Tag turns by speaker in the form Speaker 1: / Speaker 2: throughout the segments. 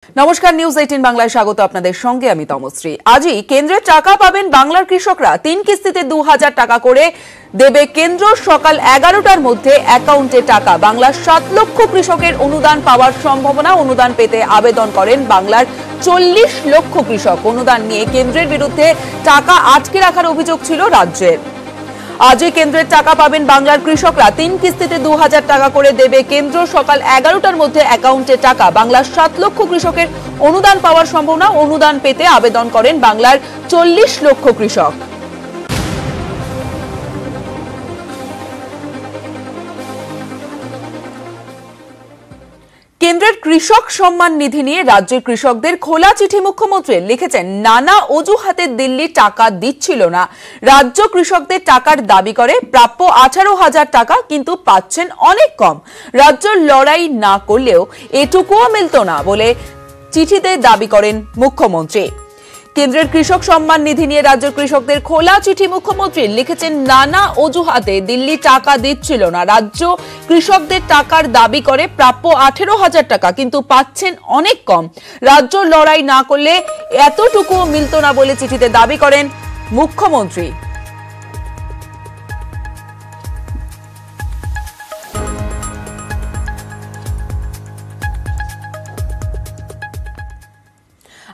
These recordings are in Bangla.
Speaker 1: নমস্কার, নিউজ 18 বাংলায় স্বাগত। আপনাদের সঙ্গে আমি তমশ্রী। আজই কেন্দ্রের টাকা পাবেন বাংলার কৃষকরা। 3 কিস্তিতে 2000 টাকা করে দেবে কেন্দ্র। সকাল 11টার মধ্যে অ্যাকাউন্টে টাকা। বাংলার 7 লক্ষ কৃষকের অনুদান পাওয়ার সম্ভাবনা। অনুদান পেতে আবেদন করেন বাংলার 40 লক্ষ কৃষক। অনুদান নিয়ে কেন্দ্রের বিরুদ্ধে টাকা আটকে রাখার অভিযোগ ছিল রাজ্যের। আজই কেন্দ্রের টাকা পাবেন বাংলার কৃষকরা। 3 কিস্তিতে 2000 টাকা করে দেবে কেন্দ্র। সকাল 11টার মধ্যে অ্যাকাউন্টে টাকা। বাংলার 7 লক্ষ কৃষকের অনুদান পাওয়ার সম্ভাবনা। অনুদান পেতে আবেদন করেন বাংলার 40 লক্ষ কৃষক। কেন্দ্রের কৃষক সম্মান নিধি নিয়ে রাজ্যের কৃষকদের খোলা চিঠি মুখ্যমন্ত্রী লিখেছেন। নানা অজুহাতে দিল্লি টাকা দিচ্ছিল না। রাজ্য কৃষকদের টাকার দাবি করে প্রাপ্য 18,000 টাকা, কিন্তু পাচ্ছেন অনেক কম। রাজ্য লড়াই না করলেও এটুকুও মিলত না বলে চিঠিতে দাবি করেন মুখ্যমন্ত্রী। কেন্দ্রের কৃষক সম্মান নিধি নিয়ে রাজ্যের কৃষকদের খোলা চিঠি মুখ্যমন্ত্রী লিখেছেন। নানা অজুহাতে দিল্লি টাকা দিচ্ছিল না। রাজ্য কৃষকদের টাকার দাবি করে প্রাপ্য 18,000 টাকা, কিন্তু পাচ্ছেন অনেক কম। রাজ্য লড়াই না করলে এতটুকুও মিলত না বলে চিঠিতে দাবি করেন মুখ্যমন্ত্রী।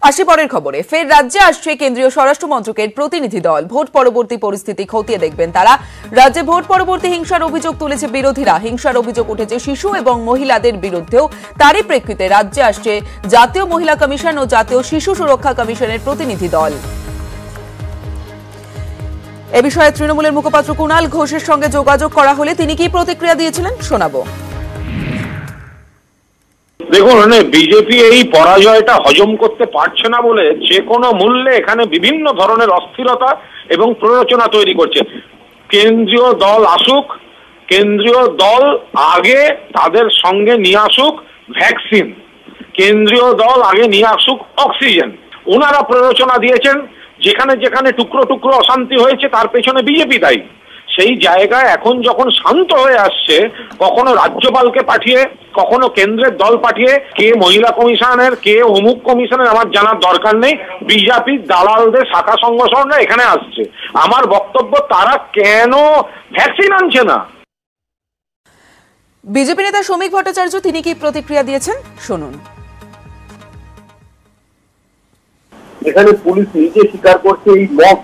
Speaker 1: আসি পরের খবরে। ফের রাজ্যে আসছে কেন্দ্রীয় স্বরাষ্ট্র মন্ত্রকের প্রতিনিধি দল। ভোট পরবর্তী পরিস্থিতি খতিয়ে দেখবেন তারা। রাজ্যে ভোট পরবর্তী হিংসার অভিযোগ তুলেছে বিরোধীরা। হিংসার অভিযোগ উঠেছে শিশু এবং মহিলাদের বিরুদ্ধেও। তারই প্রেক্ষিতে রাজ্যে আসছে জাতীয় মহিলা কমিশন ও জাতীয় শিশু সুরক্ষা কমিশনের প্রতিনিধি দল। এ বিষয়ে তৃণমূলের মুখপাত্র কুণাল ঘোষের সঙ্গে যোগাযোগ করা হলে তিনি কি প্রতিক্রিয়া দিয়েছিলেন শোনাবো।
Speaker 2: দেখুন, বিজেপি এই পরাজয়টা হজম করতে পারছে না বলে যে কোনো মূল্যে এখানে বিভিন্ন ধরনের অস্থিরতা এবং প্ররোচনা তৈরি করছে। কেন্দ্রীয় দল আসুক, কেন্দ্রীয় দল আগে তাদের সঙ্গে নিয়ে আসুক ভ্যাকসিন, কেন্দ্রীয় দল আগে নিয়ে আসুক অক্সিজেন। ওনারা প্ররোচনা দিয়েছেন। যেখানে যেখানে টুকরো টুকরো অশান্তি হয়েছে তার পেছনে বিজেপি দায়ী। সেই জায়গায় এখন যখন শান্ত হয়ে আসছে, কখনো রাজ্যপালকে পাঠিয়ে, কখনো কেন্দ্রের দল পাঠিয়ে, কে মহিলা কমিশনের, কে অমুক কমিশনের আমার জানার দরকার নেই। বিজেপির দালালদের শাখা সংগঠনরা এখানে আসছে। আমার বক্তব্য, তারা কেন ভ্যাকসিন আনছে না?
Speaker 1: বিজেপি নেতা শ্রমিক ভট্টাচার্য তিনি কি প্রতিক্রিয়া দিয়েছেন শুনুন।
Speaker 3: এখানে পুলিশ নিজে স্বীকার করছে এই মব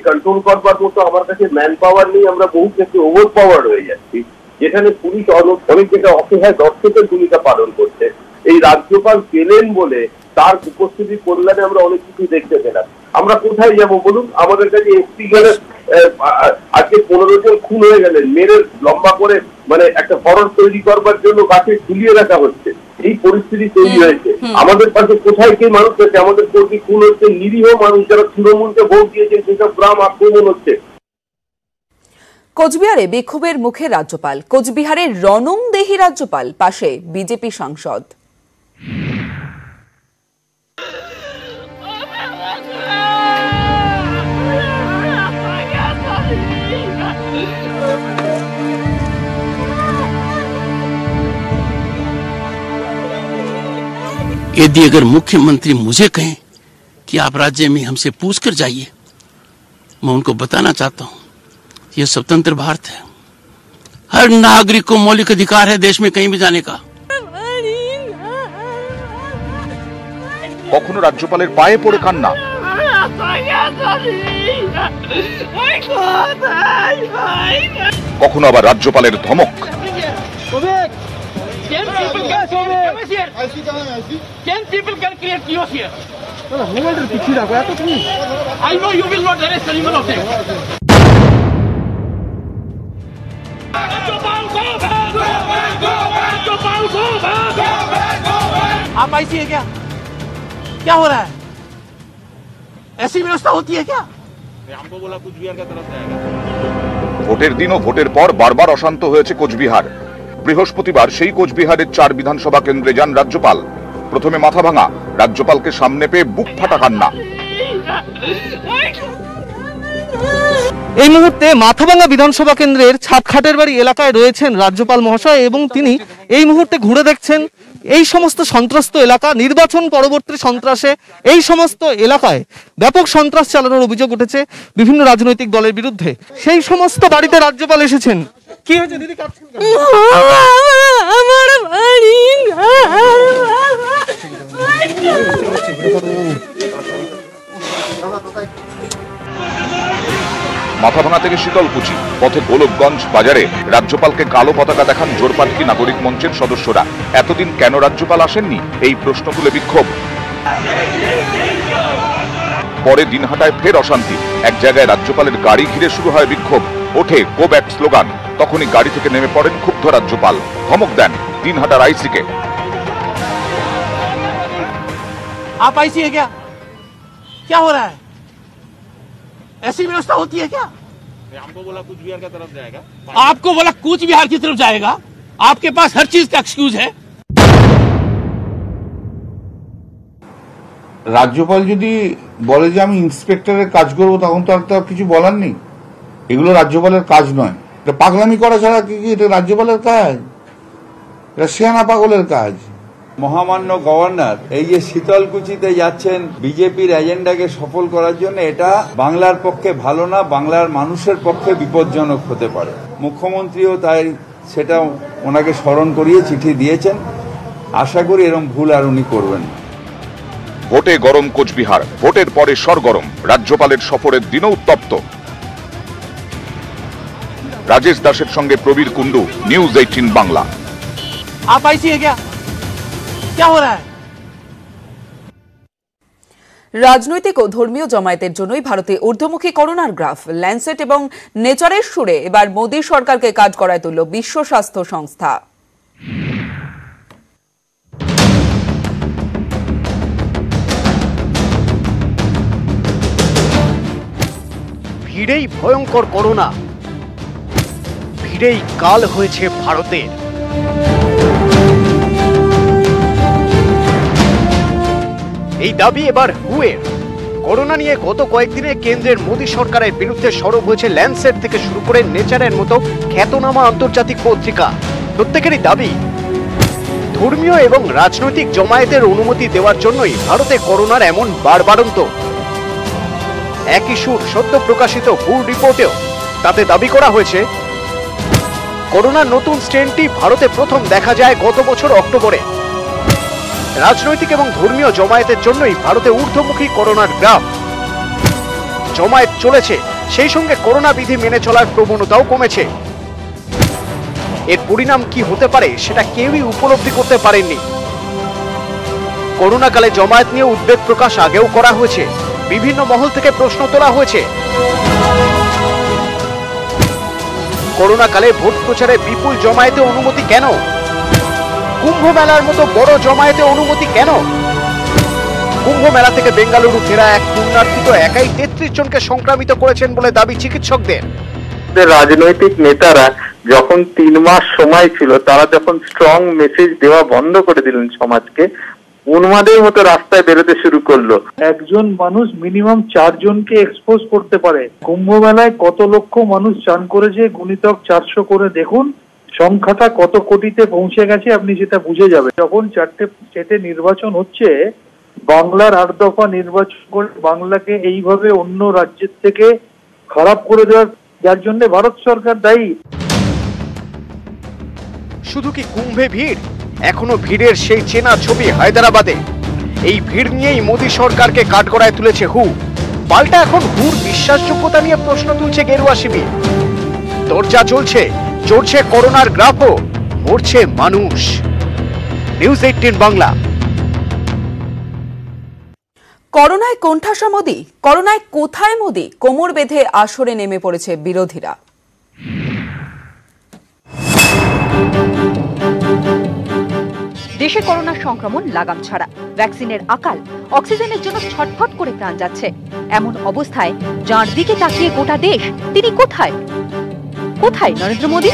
Speaker 3: কন্ট্রোল করবার মতো আমার কাছে ম্যান পাওয়ার নেই। আমরা বহু ক্ষেত্রে ওভার পাওয়ার হয়ে যাচ্ছি, যেখানে পুলিশ অনেক জায়গায় অসহায় দর্শকের ভূমিকা পালন করছে। এই রাজ্যপাল পেলেন বলে তার উপস্থিতি কল্যাণে আমরা অনেক কিছু দেখতে পেলাম। আমরা কোথায় যাবো বলুন? আমাদের কাছে এসপি গেলে আজকে 15 জন খুন হয়ে গেলেন, মেরে লম্বা করে মানে একটা হরর তৈরি করবার জন্য গাছে ঝুলিয়ে রাখা হচ্ছে। এই পরিস্থিতি তৈরি হয়েছে। আমাদের পাশে কোথায় কে মানুষ আছে? আমাদের কর্মী খুন হচ্ছে, নিরীহ মানুষ যারা তৃণমূলকে ভোট দিয়েছেন সেসব গ্রাম আক্রমণ হচ্ছে।
Speaker 1: কোচবিহারে বিক্ষোভের মুখে রাজ্যপাল। কোচবিহারের রণংদেহী রাজ্যপাল, পাশে বিজেপি সাংসদ।
Speaker 4: यदि अगर मुख्यमंत्री मुझे कहें कि आप राज्य में हमसे पूछ कर जाइए, मैं उनको बताना चाहता हूं यह स्वतंत्र भारत है। हर नागरिक को मौलिक अधिकार है देश में कहीं भी जाने का।
Speaker 5: কখনো রাজ্যপালের পায়ে পড়ে কান্না, কখনো আবার রাজ্যপালের ধমক।
Speaker 4: आप ऐसी है क्या? क्या हो रहा है? ऐसी व्यवस्था होती है क्या? हमको बोला कुचबिहार का तरफ से आएगा।
Speaker 5: ভোটের দিন ও ভোটের পর বারবার অশান্ত হয়েছে কোচবিহার। বৃহস্পতিবার সেই কোচবিহারের 4 বিধানসভা কেন্দ্রে যান রাজ্যপাল। প্রথমে মাথা ভাঙা, রাজ্যপালকে সামনে পেয়ে বুক ফাটা কান্না।
Speaker 6: এই মুহূর্তে মাথাভাঙ্গা বিধানসভা কেন্দ্রের ছাদখাটের বাড়ি এলাকায় রয়েছেন রাজ্যপাল মহাশয় এবং তিনি এই মুহূর্তে ঘুরে দেখছেন এই সমস্ত সন্ত্রস্ত এলাকা। নির্বাচন পরবর্তী সন্ত্রাসে এই সমস্ত এলাকায় ব্যাপক সন্ত্রাস চালানোর অভিযোগ উঠেছে বিভিন্ন রাজনৈতিক দলের বিরুদ্ধে। সেই সমস্ত বাড়িতে রাজ্যপাল এসেছেন। কি হয়েছে দিদি, কাঁদছেন কেন?
Speaker 7: আমার বাড়ি
Speaker 5: মাথাভাঙা থেকে শীতলকুচি পথে গোলকগঞ্জ বাজারে রাজ্যপালকে কালো পতাকা দেখান জোরপাটকি নাগরিক মঞ্চের সদস্যরা। এতদিন কেন রাজ্যপাল আসেননি এই প্রশ্ন তুলে বিক্ষোভ। পরে দিনহাটায় ফের অশান্তি। এক জায়গায় রাজ্যপালের গাড়ি ঘিরে শুরু হয় বিক্ষোভ, ওঠে গো ব্যাক স্লোগান। তখনই গাড়ি থেকে নেমে পড়েন ক্ষুব্ধ রাজ্যপাল, ধমক দেন দিনহাটার আইসিকে।
Speaker 8: आप आईसी है क्या हो रहा है? ऐसी व्यवस्था होती है क्या?
Speaker 9: हमको बोला कूच बिहार की तरफ जाएगा।
Speaker 8: आपको बोला कूच बिहार की तरफ जाएगा? आपके पास हर चीज का एक्सक्यूज है।
Speaker 10: রাজ্যপাল যদি বলে যে আমি ইন্সপেক্টরের কাজ করবো তখন তো আর তার কিছু বলার নেই। এগুলো রাজ্যপালের কাজ নয়। এটা পাগলামি করা ছাড়া কি এটা রাজ্যপালের কাজ? এটা সেনা পাগলের কাজ।
Speaker 11: মহামান্য গভর্নর এই যে শীতলকুচিতে যাচ্ছেন বিজেপির এজেন্ডাকে সফল করার জন্য, এটা বাংলার পক্ষে ভালো না, বাংলার মানুষের পক্ষে বিপজ্জনক হতে পারে। মুখ্যমন্ত্রীও তাই সেটা ওনাকে স্মরণ করিয়ে চিঠি দিয়েছেন। আশা করি এরকম ভুল আর উনি করবেন না।
Speaker 5: ভোটে গরম কোচবিহার, ভোটের পরে সরগরম। রাজ্যপালের সফরের দিনও উত্তপ্ত। রাজেশ দাসের সঙ্গে প্রবীর কুন্ডু, নিউজ 18 বাংলা।
Speaker 8: आप आईसी है क्या हो रहा है?
Speaker 1: রাজনৈতিক ও ধর্মীয় জমায়েতের জন্যই ভারতে ঊর্ধ্বমুখী করোনার গ্রাফ। ল্যান্সেট এবং নেচারের সুরে এবার মোদী সরকারকে কাজ করায় তুলল বিশ্ব স্বাস্থ্য সংস্থা।
Speaker 12: ভিড়েই ভয়ঙ্কর করোনা, ভিড়েই কাল হয়েছে ভারতের। এই দাবি এবার হুয়ের। করোনা নিয়ে গত কয়েকদিনে কেন্দ্রের মোদী সরকারের বিরুদ্ধে সরব হয়েছে ল্যান্সেট থেকে শুরু করে নেচারের মতো খ্যাতনামা আন্তর্জাতিক পত্রিকা। প্রত্যেকেরই দাবি ধর্মীয় এবং রাজনৈতিক জমায়েতের অনুমতি দেওয়ার জন্যই ভারতে করোনার এমন বাড়বাড়ন্ত। একই সুর সদ্য প্রকাশিত হু রিপোর্টেও। তাতে দাবি করা হয়েছে করোনার নতুন স্ট্রেনটি ভারতে প্রথম দেখা যায় গত বছর অক্টোবরে। রাজনৈতিক এবং ধর্মীয় জমায়েতের জন্যই ভারতে ঊর্ধ্বমুখী করোনার গ্রাফ। জমায়েত চলেছে, সেই সঙ্গে করোনা বিধি মেনে চলার প্রবণতাও কমেছে। এর পরিণাম কি হতে পারে সেটা কেউই উপলব্ধি করতে পারেননি। করোনাকালে জমায়েত নিয়ে উদ্বেগ প্রকাশ আগেও করা হয়েছে, বিভিন্ন মহল থেকে প্রশ্ন তোলা হয়েছে। করোনাকালে ভোট প্রচারে বিপুল জমায়েতে অনুমতি কেন? কুম্ভ মেলার মতো বড় জমায়েতে অনুমতি কেন? কুম্ভ মেলা থেকে বেঙ্গালুরু ফেরা এক পুণ্যার্থী তো একাই 33 জনকে সংক্রামিত করেছেন বলে দাবি চিকিৎসকদের।
Speaker 3: রাজনৈতিক নেতারা যখন 3 মাস সময় ছিল, তারা যখন স্ট্রং মেসেজ দেওয়া বন্ধ করে দিলেন সমাজকে, উন্মাদের মতো রাস্তায় বেরোতে শুরু করলো।
Speaker 13: একজন মানুষ মিনিমাম 4 জনকে এক্সপোজ করতে পারে। কুম্ভ মেলায় কত লক্ষ মানুষ চান করেছে, গুণিতক 400 করে দেখুন, সংখ্যাটা কত কোটিতে পৌঁছে গেছে আপনি সেটা বুঝে যাবেন। যখন 4টে স্টেটে নির্বাচন হচ্ছে, বাংলার 8 দফা নির্বাচন করে বাংলাকে এইভাবে অন্য রাজ্যের থেকে খারাপ করে দেওয়ার, যার জন্য ভারত সরকার দায়ী।
Speaker 12: শুধু কি কুম্ভে ভিড়? এখনো ভিড়ের সেই চেনা ছবি হায়দ্রাবাদে। এই ভিড় নিয়েই মোদী সরকারকে কাঠগড়ায় তুলেছে হু। পাল্টা এখন হুর বিশ্বাসযোগ্যতা নিয়ে প্রশ্ন তুলছে গেরুয়া শিবির। দরজা চড়ছে করোনার গ্রাফও, মরছে মানুষ। নিউজ 18 বাংলা।
Speaker 1: করোনায় কোণঠাসা মোদী, করোনায় কোথায় মোদী? কোমর বেঁধে আসরে নেমে পড়েছে বিরোধীরা।
Speaker 14: দেশে করোনার সংক্রমণ লাগাম ছাড়া, ভ্যাকসিনের আকাল, অক্সিজেনের জন্য ছটফট করে প্রাণ যাচ্ছে। এমন অবস্থায় যার দিকে তাকিয়ে গোটা দেশ, তিনি কোথায়? কোথায় নরেন্দ্র মোদী?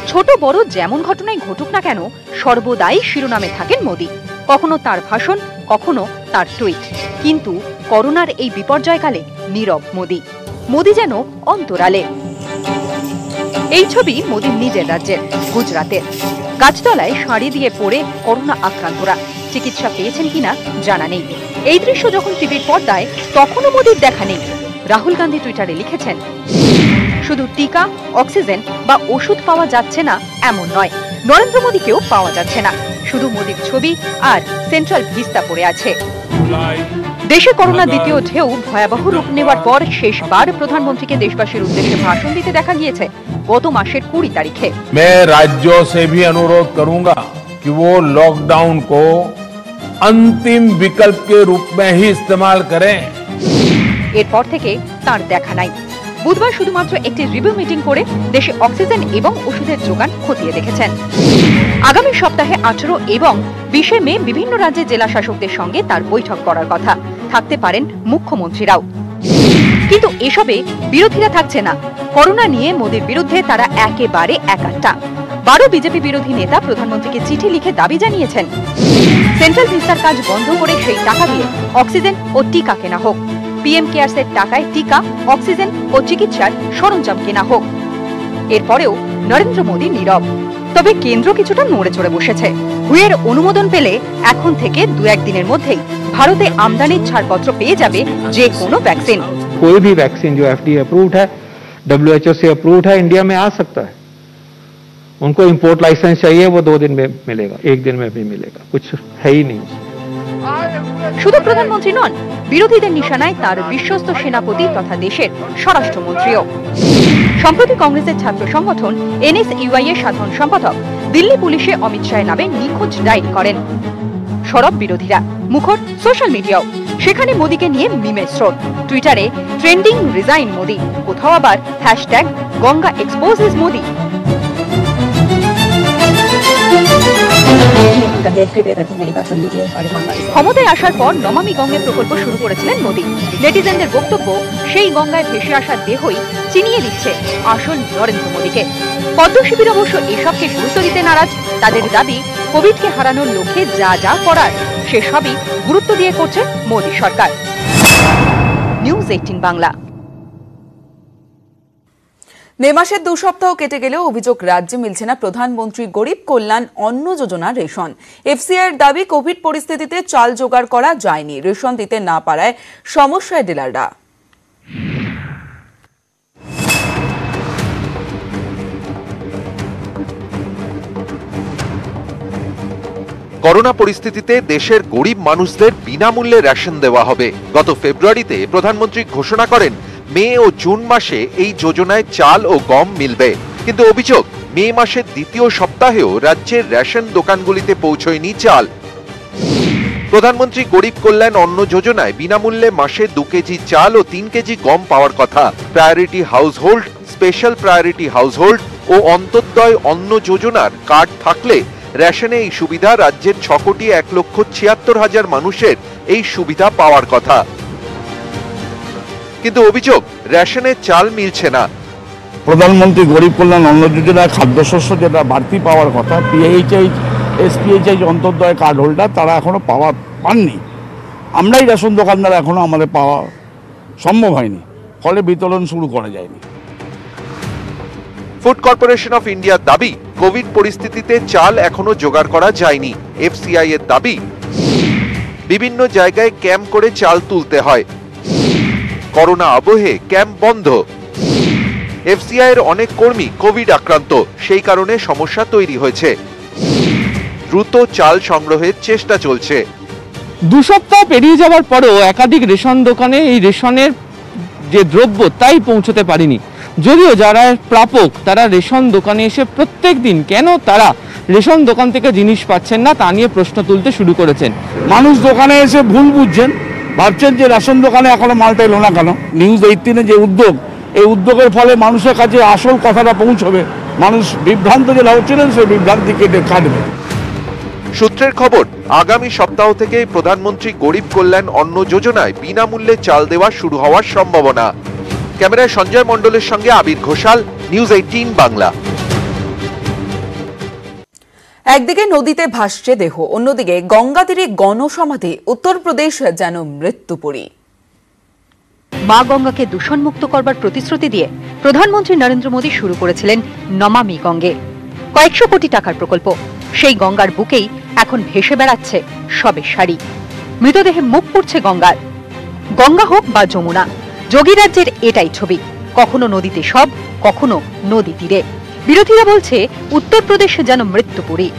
Speaker 14: ছোট বড় যেমন ঘটনাই ঘটুক না কেন, সর্বদাই শিরোনামে থাকেন মোদী। কখনো তার ভাষণ, কখনো তার টুইট। কিন্তু করোনার এই বিপর্যয়কালে নীরব মোদি। মোদি যেন অন্তরালে। এই ছবি মোদির নিজের রাজ্যের গুজরাতের। গাছতলায় সারি দিয়ে পড়ে করোনা আক্রান্তরা চিকিৎসা পেয়েছেন কিনা জানা নেই। এই দৃশ্য যখন টিভির পর্দায়, তখনও মোদির দেখা নেই। রাহুল গান্ধী টুইটারে লিখেছেন, শুধু টিকা, অক্সিজেন বা ওষুধ পাওয়া যাচ্ছে না এমন নয়, নরেন্দ্র মোদীকেও পাওয়া যাচ্ছে না। শুধু মোদির ছবি আর সেন্ট্রাল ভিস্তা পড়ে আছে। দেশে করোনা দ্বিতীয় ঢেউ ভয়াবহ রূপ নেওয়ার পর শেষবার প্রধানমন্ত্রীকে দেশবাসীর উদ্দেশ্যে ভাষণ দিতে দেখা গিয়েছে গত মাসের 20 তারিখে।
Speaker 15: मैं राज्यों से भी अनुरोध करूंगा कि वो लॉकडाउन को अंतिम विकल्प के रूप में ही इस्तेमाल करें।
Speaker 14: এরপর থেকে তার দেখা নাই। বুধবার শুধুমাত্র একটি রিভিউ মিটিং করে দেশে অক্সিজেন এবং ওষুধের যোগান খতিয়ে দেখেছেন। আগামী সপ্তাহে 18 এবং 20 মে বিভিন্ন রাজ্যের জেলা শাসকদের সঙ্গে তার বৈঠক করার কথা। থাকতে পারেন মুখ্যমন্ত্রীরাও। কিন্তু এসবে বিরোধীরা থাকছে না। করোনা নিয়ে মোদির বিরুদ্ধে তারা একেবারে একাট্টা। 12 বিজেপি বিরোধী নেতা প্রধানমন্ত্রীকে চিঠি লিখে দাবি জানিয়েছেন, সেন্ট্রাল ভিস্তার কাজ বন্ধ করে সেই টাকা দিয়ে অক্সিজেন ও টিকা কেনা হোক। পিএম কেয়ারসের টাকায় টিকা, অক্সিজেন ও চিকিৎসার সরঞ্জাম কেনা হোক। এরপরেও নরেন্দ্র মোদী নীরব। তবে কেন্দ্র কিছুটা নড়ে চড়ে বসেছে। হুয়ের অনুমোদন পেলে এখন থেকে 2-1 দিনের মধ্যেই ভারতে আমদানির ছাড়পত্র পেয়ে যাবে যে কোনো ভ্যাকসিন।
Speaker 16: कोई भी वैक्सीन जो FDA अप्रूव्ड है, WHO से अप्रूव्ड है, इंडिया में आ सकता है। उनको इंपोर्ट लाइसेंस चाहिए, वो 2 दिन में मिलेगा, 1 दिन में भी मिलेगा, कुछ है ही नहीं।
Speaker 14: শুধু প্রধানমন্ত্রী নন, বিরোধীদের নিশানায় তার বিশ্বস্ত সেনাপতি তথা দেশের স্বরাষ্ট্রমন্ত্রীও। সম্প্রতি কংগ্রেসের ছাত্র সংগঠন NSUI এর সাধারণ সম্পাদক দিল্লি পুলিশে অমিত শাহের নামে নিখোঁজ ডায়েরি করেন। সরব বিরোধীরা, মুখর সোশ্যাল মিডিয়াও। সেখানে মোদীকে নিয়ে মিমের স্রোত। টুইটারে ট্রেন্ডিং রিজাইন মোদী, কোথাও আবার হ্যাশট্যাগ গঙ্গা এক্সপোজেস মোদী। ক্ষমতায় আসার পর নমামি গঙ্গে প্রকল্প শুরু করেছিলেন মোদী। নেটিজেনদের বক্তব্য, সেই গঙ্গায় ভেসে আসার দেহই চিনিয়ে দিচ্ছে আসল নরেন্দ্র মোদীকে। পদ্ম শিবির অবশ্য এসবকে গুরুত্ব দিতে নারাজ। তাদের দাবি, কোভিডকে হারানোর লক্ষ্যে যা যা করার সেসবই গুরুত্ব দিয়ে করছে মোদী সরকার। নিউজ 18 বাংলা।
Speaker 1: মে মাসের 2 সপ্তাহ কেটে গেলেও অভিযোগ, রাজ্যে মিলছে না প্রধানমন্ত্রী গরিব কল্যাণ অন্ন যোজনার রেশন। এফসিআই এর দাবি, কোভিড পরিস্থিতিতে চাল জোগাড় করা যায়নি। রেশন দিতে না পারায় সমস্যায় ডিলাররা।
Speaker 17: করোনা পরিস্থিতিতে দেশের গরিব মানুষদের বিনামূল্যে রেশন দেওয়া হবে। গত ফেব্রুয়ারিতে প্রধানমন্ত্রী ঘোষণা করেন মে ও জুন মাসে এই যোজনায় চাল ও গম মিলবে। কিন্তু অভিযোগ, মে মাসের দ্বিতীয় সপ্তাহেও রাজ্যের রেশন দোকানগুলিতে পৌঁছয়নি চাল। প্রধানমন্ত্রী গরিব কল্যাণ অন্ন যোজনায় বিনামূল্যে মাসে 2 কেজি চাল ও 3 কেজি গম পাওয়ার কথা। Priority household, special priority household ও অন্তোদয় অন্ন যোজনার কার্ড থাকলে রেশনে এই সুবিধা রাজ্যের 6,76,00,000 মানুষের এই সুবিধা পাওয়ার কথা। কিন্তু অভিযোগ, রেশনে চাল মিলছে না।
Speaker 10: প্রধানমন্ত্রী গরিব কল্যাণ অন্ন যোজনায় খাদ্যশস্য যেটা বাড়তি পাওয়ার কথা, PHH, SPHH অন্তর্দয় কার্ড হোল্ডার তারা এখনো পাননি। আমরাই রেশন দোকানদার এখনো আমাদের পাওয়া সম্ভব হয়নি, ফলে বিতরণ শুরু করা যায়নি।
Speaker 17: ফুড কর্পোরেশন অফ ইন্ডিয়ার দাবি, কোভিড পরিস্থিতিতে চাল এখনো জোগাড় করা যায়নি। এফসিআই এর দাবি, বিভিন্ন জায়গায় ক্যাম্প করে চাল তুলতে হয়। করোনা আবহে ক্যাম্প বন্ধ। এফসিআই এর অনেক কর্মী কোভিড আক্রান্ত, সেই কারণে সমস্যা তৈরি হয়েছে। দ্রুত চাল সংগ্রহের চেষ্টা চলছে।
Speaker 6: 2 সপ্তাহ পেরিয়ে যাওয়ার পরেও একাধিক রেশন দোকানে এই রেশনের যে দ্রব্য তাই পৌঁছতে পারেনি। যদিও যারা প্রাপক তারা রেশন দোকানে এসে প্রত্যেক দিন কেন তারা রেশন দোকান থেকে জিনিস পাচ্ছেন না তা নিয়ে প্রশ্ন তুলতে শুরু করেছেন।
Speaker 10: মানুষ দোকানে এসে ভুল বুঝছেন, ভাবছেন যে রেশন দোকানে এখনো মালটা এলো না কেন। নিউজ 18 যে উদ্যোগ, এই উদ্যোগের ফলে মানুষের কাছে আসল কথাটা পৌঁছবে। মানুষ বিভ্রান্ত যে হচ্ছিলেন সেই বিভ্রান্তি কেটে কাটবে।
Speaker 17: সূত্রের খবর, আগামী সপ্তাহ থেকে প্রধানমন্ত্রী গরিব কল্যাণ অন্ন যোজনায় বিনামূল্যে চাল দেওয়া শুরু হওয়ার সম্ভাবনা। ক্যামেরায় সঞ্জয় মণ্ডলের সঙ্গে আবির ঘোষাল, নিউজ 18 বাংলা।
Speaker 1: একদিকে নদীতে ভাসছে দেহ, অন্যদিকে গঙ্গা তীরে গণসমাধি। উত্তরপ্রদেশ যেন মৃত্যুপুরী।
Speaker 14: মা গঙ্গাকে দূষণমুক্ত করবার প্রতিশ্রুতি দিয়ে প্রধানমন্ত্রী নরেন্দ্র মোদী শুরু করেছিলেন নমামি গঙ্গে, কয়েকশো কোটি টাকার প্রকল্প। সেই গঙ্গার বুকেই এখন ভেসে বেড়াচ্ছে শবের শাড়ি, মৃতদেহে মুখ পুড়ছে গঙ্গার। গঙ্গা হোক বা যমুনা, যোগী রাজ্যের এটাই ছবি, কখনো নদীতে শব, কখনো নদী তীরে। বিরোধীরা বলছে উত্তরপ্রদেশে যেন মৃত্যুপুরী।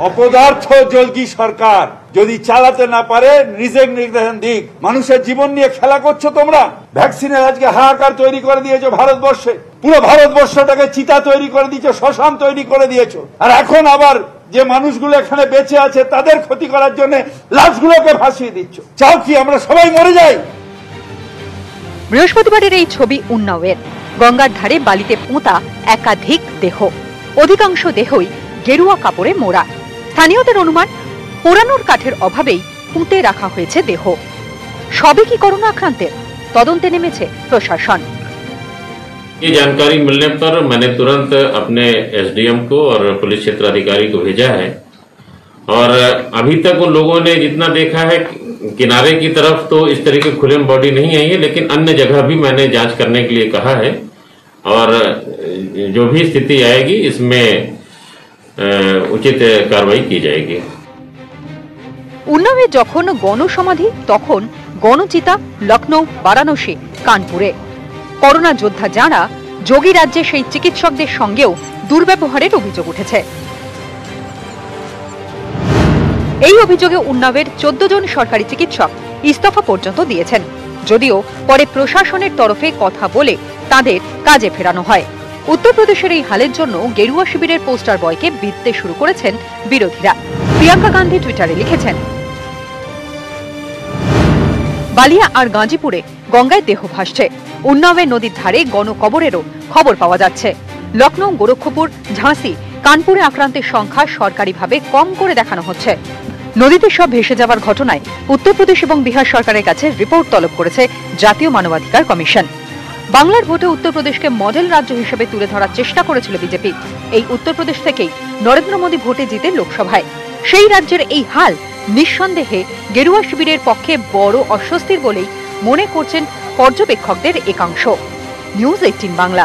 Speaker 11: অপদার্থ যোগী সরকার যদি চালাতে না পারে রিজেক্ট নির্দেশন দিক। মানুষের জীবন নিয়ে খেলা করছো তোমরা। ভ্যাকসিনের আজকে হাহাকার তৈরি করে দিয়েছো ভারতবর্ষে, পুরো ভারতবর্ষটাকে চিতা তৈরি করে দিয়েছো, শ্মশান তৈরি করে দিয়েছো। আর এখন আবার যে মানুষগুলো এখানে বেঁচে আছে তাদের ক্ষতি করার জন্য লাশগুলোকে ভাসিয়ে দিচ্ছ। চাও কি আমরা সবাই মরে যাই?
Speaker 14: বৃহস্পতিবারের এই ছবি উন্নাওয়ের। গঙ্গার ধারে বালিতে পোঁতা একাধিক দেহ, অধিকাংশ দেহই গেরুয়া কাপড়ে মোড়া। স্থানীয়দের অনুমান, পোড়ানোর কাঠের অভাবেই পুঁতে রাখা হয়েছে দেহ। সবই কি করোনা আক্রান্তের? তদন্তে নেমেছে প্রশাসন।
Speaker 9: ये जानकारी मिलने पर मैंने तुरंत अपने एसडीएम को और पुलिस क्षेत्राधिकारी को भेजा है, और अभी तक उन लोगों ने जितना देखा है किनारे की तरफ तो इस तरह की खुलेम बॉडी नहीं आई है, लेकिन अन्य जगह भी मैंने जांच करने के लिए कहा है, और जो भी स्थिति आएगी इसमें उचित कार्रवाई की जाएगी।
Speaker 14: উন্নাওয়ে যখন গণসমাধি তখন গণচিতা লখনৌ, বারাণসী, কানপুরে। করোনা যোদ্ধা যাঁরা, যোগী রাজ্যে সেই চিকিৎসকদের সঙ্গেও দুর্ব্যবহারের অভিযোগ উঠেছে। এই অভিযোগে উন্নাওয়ের 14 জন সরকারি চিকিৎসক ইস্তফা পর্যন্ত দিয়েছেন, যদিও পরে প্রশাসনের তরফে কথা বলে তাদের কাজে ফেরানো হয়। উত্তরপ্রদেশের এই হালের জন্য গেরুয়া শিবিরের পোস্টার বয়কে বিঁধতে শুরু করেছেন বিরোধীরা। প্রিয়াঙ্কা গান্ধী টুইটারে লিখেছেন, বালিয়া আর গাজীপুরে গঙ্গায় দেহ ভাসছে। উন্নাওয়ে নদীর ধারে গণকবরেরও খবর পাওয়া যাচ্ছে। লখনৌ, গোরক্ষপুর, ঝাঁসি, কানপুরে আক্রান্তের সংখ্যা সরকারিভাবে কম করে দেখানো হচ্ছে। নদীতে সব ভেসে যাওয়ার ঘটনায় উত্তরপ্রদেশ এবং বিহার সরকারের কাছে রিপোর্ট তলব করেছে জাতীয় মানবাধিকার কমিশন। বাংলার ভোটে উত্তরপ্রদেশকে মডেল রাজ্য হিসেবে তুলে ধরার চেষ্টা করেছিল বিজেপি। এই উত্তরপ্রদেশ থেকেই নরেন্দ্র মোদী ভোটে জিতে লোকসভায়। সেই রাজ্যের এই হাল নিঃসন্দেহে গেরুয়া শিবিরের পক্ষে বড় অস্বস্তির বলেই মনে করছেন পর্যবেক্ষকদের একাংশ। নিউজ 18 বাংলা।